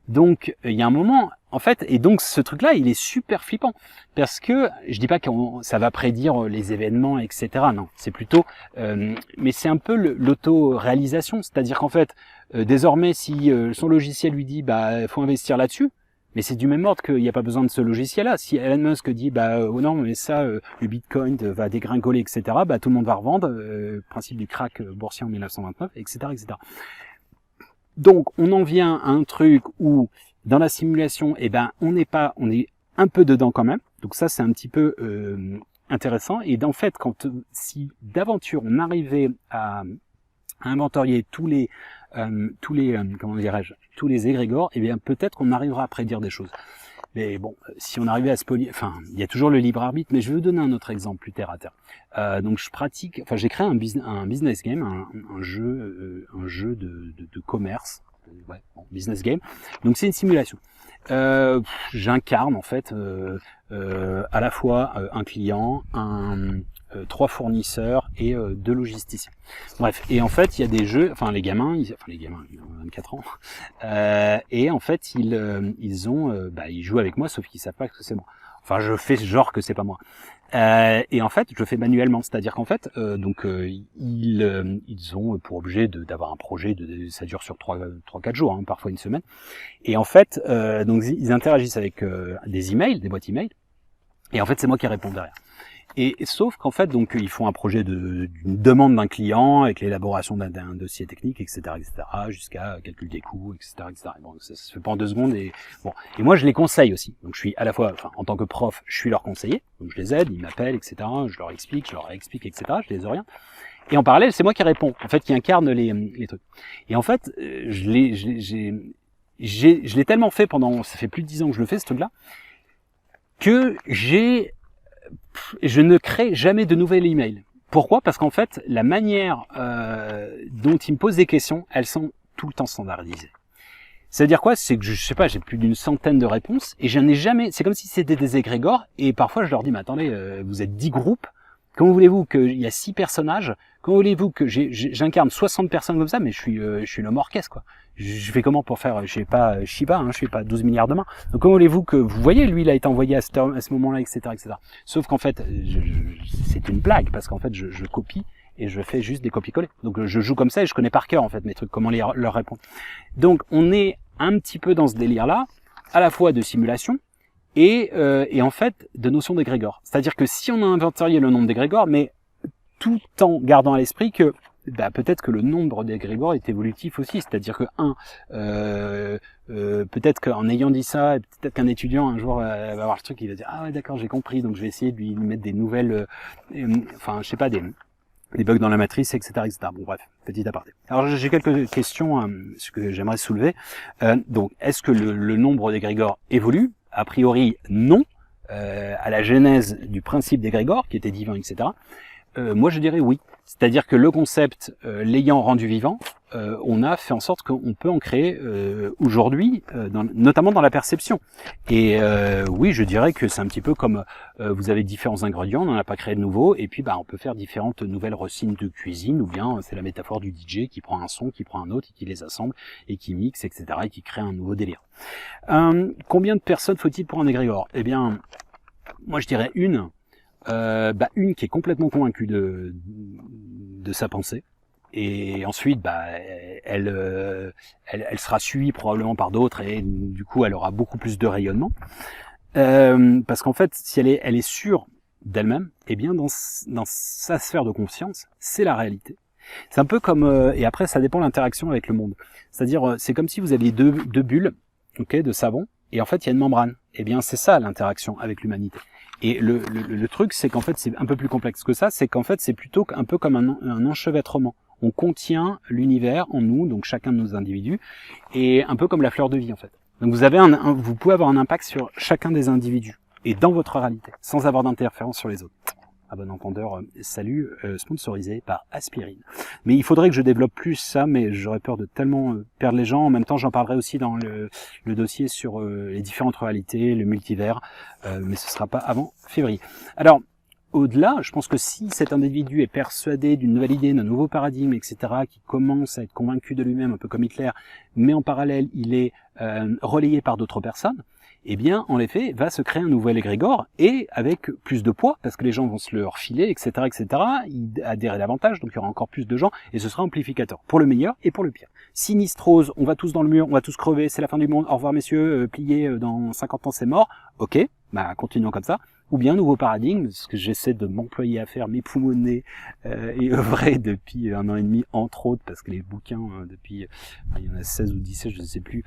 Donc il y a un moment, en fait, et donc ce truc-là, il est super flippant parce que je dis pas que ça va prédire les événements, etc. Non, c'est plutôt, mais c'est un peu l'auto-réalisation, c'est-à-dire qu'en fait, désormais, si son logiciel lui dit, faut investir là-dessus, mais c'est du même ordre qu'il n'y a pas besoin de ce logiciel-là. Si Elon Musk dit, oh non, mais ça, le Bitcoin va dégringoler, etc. Tout le monde va revendre, principe du crack boursier en 1929, etc., etc. Donc, on en vient à un truc où, dans la simulation, on est un peu dedans quand même. Donc ça, c'est un petit peu intéressant. Et en fait, si d'aventure on arrivait à inventorier tous les égrégores, peut-être on arrivera à prédire des choses. Mais bon, si on arrivait à se polier, enfin, il y a toujours le libre arbitre, mais je vais vous donner un autre exemple plus terre à terre. Donc j'ai créé un business game, un jeu de commerce, ouais, bon, business game. Donc c'est une simulation. J'incarne en fait à la fois un client, trois fournisseurs et deux logisticiens. Bref, et en fait il y a des jeux, enfin les gamins ils ont 24 ans, et en fait ils jouent avec moi sauf qu'ils savent pas que c'est moi. Enfin je fais genre que c'est pas moi. Et en fait, je fais manuellement, c'est-à-dire qu'en fait, ils ont pour objet d'avoir un projet, ça dure sur 3-4 jours, hein, parfois une semaine. Et en fait, donc ils interagissent avec des emails, des boîtes emails. Et en fait, c'est moi qui réponds derrière. Et sauf qu'en fait, donc ils font un projet d'une demande d'un client avec l'élaboration d'un dossier technique, etc., jusqu'à calcul des coûts, etc., etc. Bon, ça se fait pas en 2 secondes. Et bon, et moi je les conseille aussi. Donc je suis à la fois, enfin, en tant que prof, je suis leur conseiller. Donc je les aide, ils m'appellent, etc. Je leur explique, etc. Je les oriente. Et en parallèle, c'est moi qui réponds, en fait, qui incarne les trucs. Et en fait, je l'ai tellement fait ça fait plus de 10 ans que je le fais ce truc-là, que je ne crée jamais de nouvel email. Pourquoi? Parce qu'en fait, la manière dont ils me posent des questions, elles sont tout le temps standardisées. Ça veut dire quoi? C'est que je sais pas, j'ai plus d'une centaine de réponses et j'en ai jamais. C'est comme si c'était des égrégores et parfois je leur dis mais attendez, vous êtes 10 groupes. Comment voulez-vous qu'il y a 6 personnages? Comment voulez-vous que j'incarne 60 personnes comme ça? Mais je suis l'homme orchestre, quoi. Je fais comment pour faire, je sais pas, Shiba, hein, je suis pas 12 milliards de mains. Donc comment voulez-vous que, vous voyez, lui, il a été envoyé à ce moment-là, etc., etc. Sauf qu'en fait, c'est une blague, parce qu'en fait, je copie et je fais juste des copier-coller. Donc je joue comme ça et je connais par cœur, en fait, mes trucs, comment leur répondre. Donc on est un petit peu dans ce délire-là, à la fois de simulation, et en fait de notion d'égrégore. C'est-à-dire que si on a inventorié le nombre d'égrégores, mais tout en gardant à l'esprit que peut-être que le nombre d'égrégores est évolutif aussi, c'est-à-dire que peut-être qu'en ayant dit ça, peut-être qu'un étudiant un jour va avoir le truc, il va dire ah ouais d'accord j'ai compris, donc je vais essayer de lui mettre des nouvelles, enfin je sais pas, des bugs dans la matrice, etc., etc. Bon bref, petit aparté. Alors j'ai quelques questions ce que j'aimerais soulever. Donc est-ce que le nombre d'égrégores évolue? A priori non. À la genèse du principe d'égrégore, qui était divin, etc. Moi je dirais oui. C'est-à-dire que le concept l'ayant rendu vivant, on a fait en sorte qu'on peut en créer aujourd'hui, notamment dans la perception. Et oui, je dirais que c'est un petit peu comme vous avez différents ingrédients, on n'en a pas créé de nouveaux, et puis on peut faire différentes nouvelles racines de cuisine, ou bien c'est la métaphore du DJ qui prend un son, qui prend un autre, et qui les assemble, et qui mixe, etc., et qui crée un nouveau délire. Combien de personnes faut-il pour un égrégore? Eh bien, moi je dirais une qui est complètement convaincue de sa pensée, et ensuite elle sera suivie probablement par d'autres, et du coup elle aura beaucoup plus de rayonnement, parce qu'en fait si elle est sûre d'elle-même, eh bien dans sa sphère de conscience c'est la réalité. C'est un peu comme et après ça dépend de l'interaction avec le monde, c'est-à-dire c'est comme si vous aviez deux bulles, ok, de savon, et en fait il y a une membrane. Eh bien c'est ça l'interaction avec l'humanité. Et le truc, c'est qu'en fait, c'est un peu plus complexe que ça, c'est qu'en fait, c'est plutôt un peu comme un enchevêtrement. On contient l'univers en nous, donc chacun de nos individus, et un peu comme la fleur de vie, en fait. Donc vous pouvez avoir un impact sur chacun des individus, et dans votre réalité, sans avoir d'interférence sur les autres. À bon entendeur, salut, sponsorisé par Aspirine. Mais il faudrait que je développe plus ça, mais j'aurais peur de tellement perdre les gens. En même temps, j'en parlerai aussi dans le dossier sur les différentes réalités, le multivers, mais ce sera pas avant février. Alors, au-delà, je pense que si cet individu est persuadé d'une nouvelle idée, d'un nouveau paradigme, etc., qui commence à être convaincu de lui-même, un peu comme Hitler, mais en parallèle, il est relayé par d'autres personnes, eh bien, en effet, va se créer un nouvel égrégore, et avec plus de poids, parce que les gens vont se le refiler, etc., il adhérer davantage, donc il y aura encore plus de gens, et ce sera amplificateur, pour le meilleur et pour le pire. Sinistrose, on va tous dans le mur, on va tous crever, c'est la fin du monde, au revoir messieurs, pliez, dans 50 ans c'est mort, ok, continuons comme ça. Ou bien nouveau paradigme, ce que j'essaie de m'employer à faire, m'époumoner et œuvrer depuis 1 an et demi, entre autres, parce que les bouquins, depuis, il y en a 16 ou 17, je ne sais plus,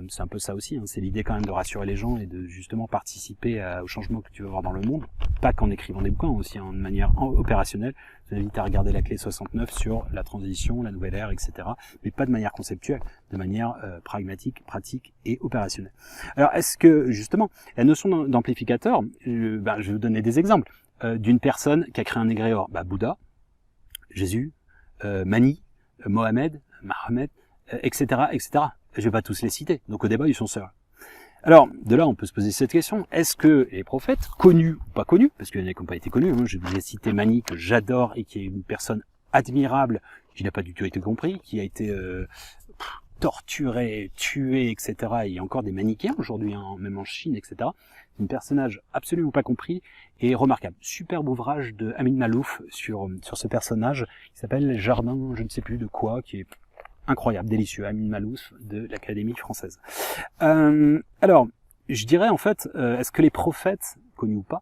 C'est un peu ça aussi, hein. C'est l'idée quand même de rassurer les gens et de justement participer au changement que tu veux voir dans le monde, pas qu'en écrivant des bouquins, aussi de manière opérationnelle. Je vous invite à regarder la clé 69 sur la transition, la nouvelle ère, etc. Mais pas de manière conceptuelle, de manière pragmatique, pratique et opérationnelle. Alors est-ce que justement, la notion d'amplificateur, je vais vous donner des exemples d'une personne qui a créé un égrégore, Bouddha, Jésus, Mani, Mohamed, Mahomet, etc., etc. Je vais pas tous les citer, donc au débat ils sont seuls. Alors, de là on peut se poser cette question, est-ce que les prophètes, connus ou pas connus, parce qu'il y en a qui n'ont pas été connus, hein, je vous ai cité Mani, que j'adore et qui est une personne admirable, qui n'a pas du tout été compris, qui a été torturé, tué, etc. Il y a encore des manichéens aujourd'hui, hein, même en Chine, etc. C'est un personnage absolument pas compris et remarquable. Superbe ouvrage de Amin Maalouf sur ce personnage, qui s'appelle Jardin, je ne sais plus de quoi, qui est incroyable, délicieux, Amin Maalouf de l'Académie française. Alors, je dirais en fait, est-ce que les prophètes, connus ou pas,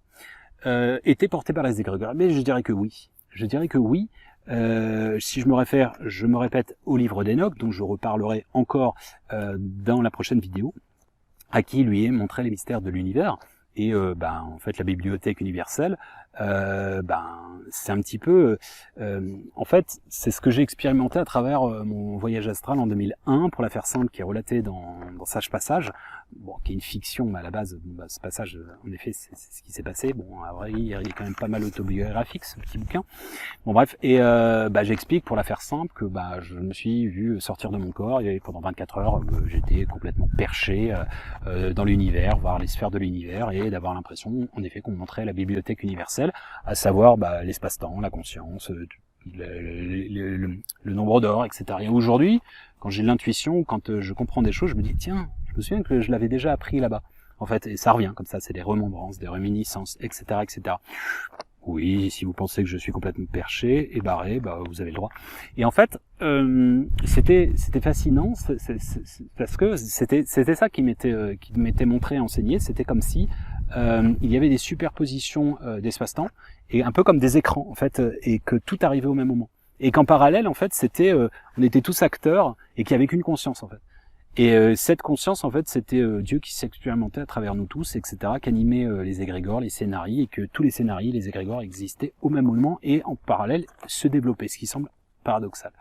étaient portés par les égrégores? Mais je dirais que oui. Je dirais que oui. Si je me répète au livre d'Enoch, dont je reparlerai encore dans la prochaine vidéo, à qui lui est montré les mystères de l'univers. Et en fait, la bibliothèque universelle, c'est un petit peu... en fait, c'est ce que j'ai expérimenté à travers mon voyage astral en 2001, pour la faire simple, qui est relaté dans Sage Passage, qui est une fiction, mais à la base, ce passage, en effet, c'est ce qui s'est passé. Bon, à vrai, il est quand même pas mal autobiographique, ce petit bouquin. Bon, bref, et j'explique, pour la faire simple, que je me suis vu sortir de mon corps, et pendant 24 heures, j'étais complètement perché dans l'univers, voir les sphères de l'univers, et d'avoir l'impression, en effet, qu'on me montrait la bibliothèque universelle, à savoir l'espace-temps, la conscience, le nombre d'or, etc. Et aujourd'hui, quand j'ai l'intuition, quand je comprends des choses, je me dis, tiens, je me souviens que je l'avais déjà appris là-bas. En fait, et ça revient comme ça, c'est des remembrances, des réminiscences, etc., etc. Oui, si vous pensez que je suis complètement perché et barré, vous avez le droit. Et en fait, c'était fascinant, parce que c'était ça qui m'était montré, enseigné. C'était comme si il y avait des superpositions d'espace-temps, et un peu comme des écrans en fait, et que tout arrivait au même moment. Et qu'en parallèle, en fait, on était tous acteurs et qu'il n'y avait qu'une conscience en fait. Et cette conscience, en fait, c'était Dieu qui s'expérimentait à travers nous tous, etc., qu'animait les égrégores, les scénarii, et que tous les scénarii, les égrégores existaient au même moment et en parallèle se développaient, ce qui semble paradoxal.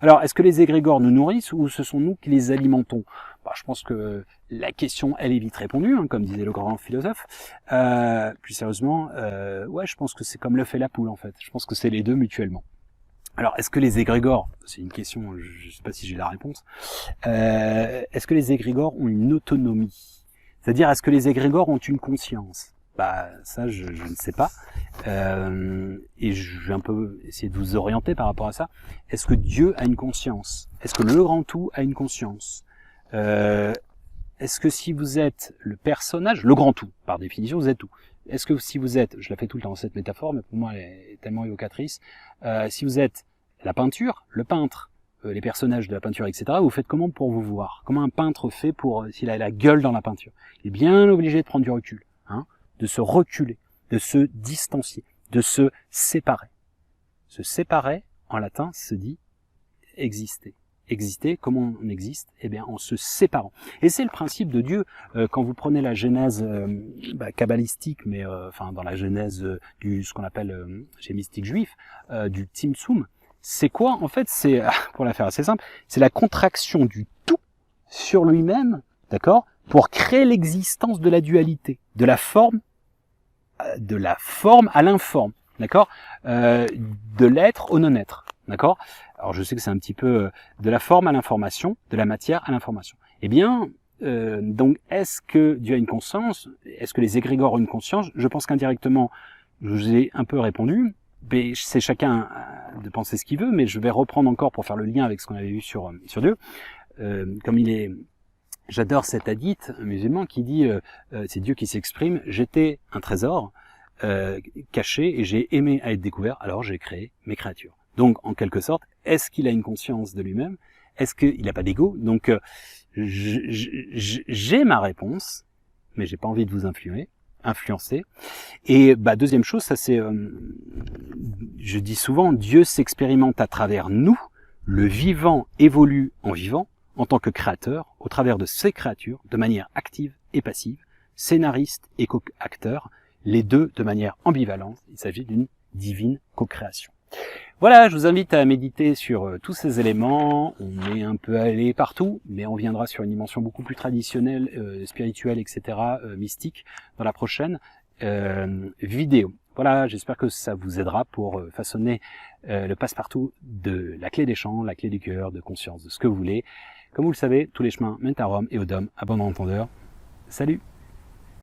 Alors, est-ce que les égrégores nous nourrissent ou ce sont nous qui les alimentons? Je pense que la question, elle est vite répondue, hein, comme disait le grand philosophe. Plus sérieusement, je pense que c'est comme l'œuf et la poule, en fait. Je pense que c'est les deux mutuellement. Alors, est-ce que les égrégores, c'est une question, je ne sais pas si j'ai la réponse, est-ce que les égrégores ont une autonomie? C'est-à-dire, est-ce que les égrégores ont une conscience? Ça, je ne sais pas. Et je vais un peu essayer de vous orienter par rapport à ça. Est-ce que Dieu a une conscience? Est-ce que le grand tout a une conscience? Est-ce que si vous êtes le personnage, le grand tout, par définition, vous êtes tout. Est-ce que si vous êtes, je la fais tout le temps cette métaphore, mais pour moi elle est tellement évocatrice, si vous êtes la peinture, le peintre, les personnages de la peinture, etc., vous faites comment pour vous voir? Comment un peintre fait pour, s'il a la gueule dans la peinture? Il est bien obligé de prendre du recul, hein, de se reculer, de se distancier, de se séparer. Se séparer, en latin, se dit exister. Exister, comment on existe? Eh bien, en se séparant. Et c'est le principe de Dieu. Quand vous prenez la genèse kabbalistique, mais dans la genèse ce qu'on appelle chez mystique juif, du Tzimtzum, c'est quoi? En fait, c'est, pour la faire assez simple, c'est la contraction du tout sur lui-même, d'accord, pour créer l'existence de la dualité, de la forme à l'informe, d'accord, de l'être au non-être. D'accord? Alors je sais que c'est un petit peu de la forme à l'information, de la matière à l'information. Eh bien, donc est-ce que Dieu a une conscience? Est-ce que les égrégores ont une conscience? Je pense qu'indirectement, je vous ai un peu répondu. Mais c'est chacun de penser ce qu'il veut, mais je vais reprendre encore pour faire le lien avec ce qu'on avait vu sur Dieu. J'adore cet hadith musulman qui dit, c'est Dieu qui s'exprime, j'étais un trésor caché et j'ai aimé à être découvert, alors j'ai créé mes créatures. Donc, en quelque sorte, est-ce qu'il a une conscience de lui-même? Est-ce qu'il n'a pas d'ego? Donc, j'ai ma réponse, mais j'ai pas envie de vous influencer. Et deuxième chose, ça c'est, je dis souvent, Dieu s'expérimente à travers nous. Le vivant évolue en vivant. en tant que créateur, au travers de ses créatures, de manière active et passive, scénariste et co-acteur, les deux de manière ambivalente. Il s'agit d'une divine co-création. Voilà, je vous invite à méditer sur tous ces éléments. On est un peu allé partout, mais on viendra sur une dimension beaucoup plus traditionnelle, spirituelle, etc., mystique, dans la prochaine vidéo. Voilà, j'espère que ça vous aidera pour façonner le passe-partout de la clé des champs, la clé du cœur, de conscience, de ce que vous voulez. Comme vous le savez, tous les chemins mènent à Rome et au Dôme, à bon entendeur. Salut!